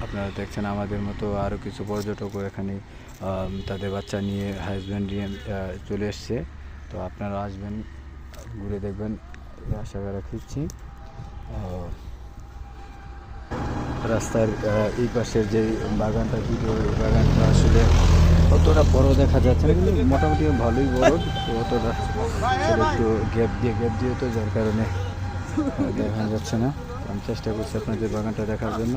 আপনারা দেখছেন আমাদের মতো আরও কিছু পর্যটকও এখানে তাদের বাচ্চা নিয়ে হাজব্যান্ড নিয়ে চলে এসছে। তো আপনারা আসবেন, ঘুরে দেখবেন, আশা রাখছি। রাস্তার এই পাশের যে বাগানটা, ভিডিও বাগানটা আসলে অতটা বড় দেখা যাচ্ছে না, কিন্তু মোটামুটি ভালোই বড়। তো অতটা একটু গ্যাপ দিয়ে তো যার কারণে দেখা যাচ্ছে না। আমি চেষ্টা করছি আপনাদের বাগানটা দেখার জন্য।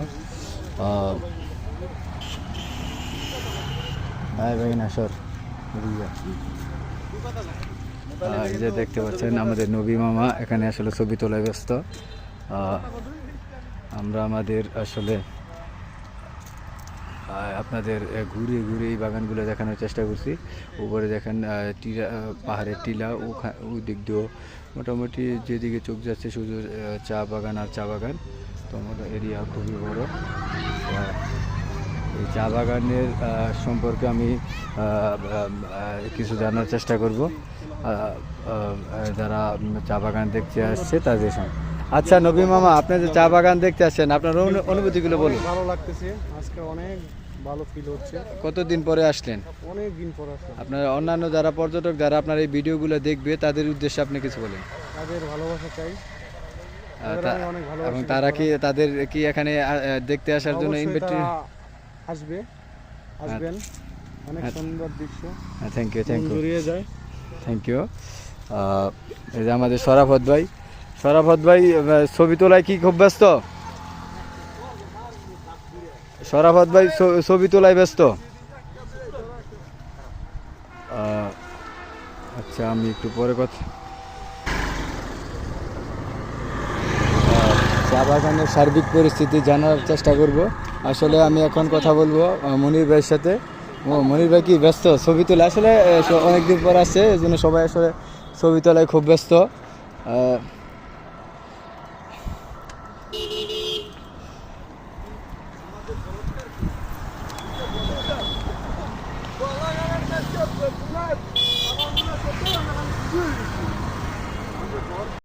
এই যে দেখতে পাচ্ছেন আমাদের নবী মামা এখানে আসলে ছবি তোলায় ব্যস্ত। আমরা আমাদের আসলে আপনাদের ঘুরিয়ে ঘুরিয়ে এই বাগানগুলো দেখানোর চেষ্টা করছি। উপরে দেখেন টিলা, পাহাড়ের টিলা, ওই দিক দিয়েও মোটামুটি যেদিকে চোখ যাচ্ছে শুধু চা বাগান আর চা বাগান। তো আমাদের এরিয়া খুবই বড়। এই চা বাগানের সম্পর্কে আমি কিছু জানার চেষ্টা করব যারা চা বাগান দেখতে আসছে তাদের সঙ্গে। আচ্ছা নবী মামা, আপনি যে চা বাগান দেখতে আসছেন, আপনার অনুভূতিগুলো বলুন। ভালো লাগতেছে, আজকে অনেক ভালো ফিল হচ্ছে। কতদিন পরে আসলেন? অনেক দিন পর আসলাম। আপনার অন্যান্য যারা পর্যটক যারা আপনার এই ভিডিওগুলো দেখবে তাদের উদ্দেশ্যে আপনি কিছু বলেন। তাদের ভালোবাসা চাই, এবং তারা কি তাদের কি এখানে দেখতে আসার জন্য ইনভাইটেশন আসবেন। অনেক সুন্দর দৃশ্য। থ্যাংক ইউ জড়িয়ে যায়। Thank you. এই যে আমাদের শরাফত ভাই ছবি তোলায় কি খুব ব্যস্ত? শরাফত ভাই ছবি তোলায় ব্যস্ত? আচ্ছা, আমি একটু পরে কথা। চা বাগানের সার্বিক পরিস্থিতি জানার চেষ্টা করব। আসলে আমি এখন কথা বলবো মনির ভাইয়ের সাথে। মনির ভাই কি ব্যস্ত ছবি তোলা? আসলে অনেকদিন পর আসছে, এই জন্য সবাই আসলে ছবি তোলায় খুব ব্যস্ত।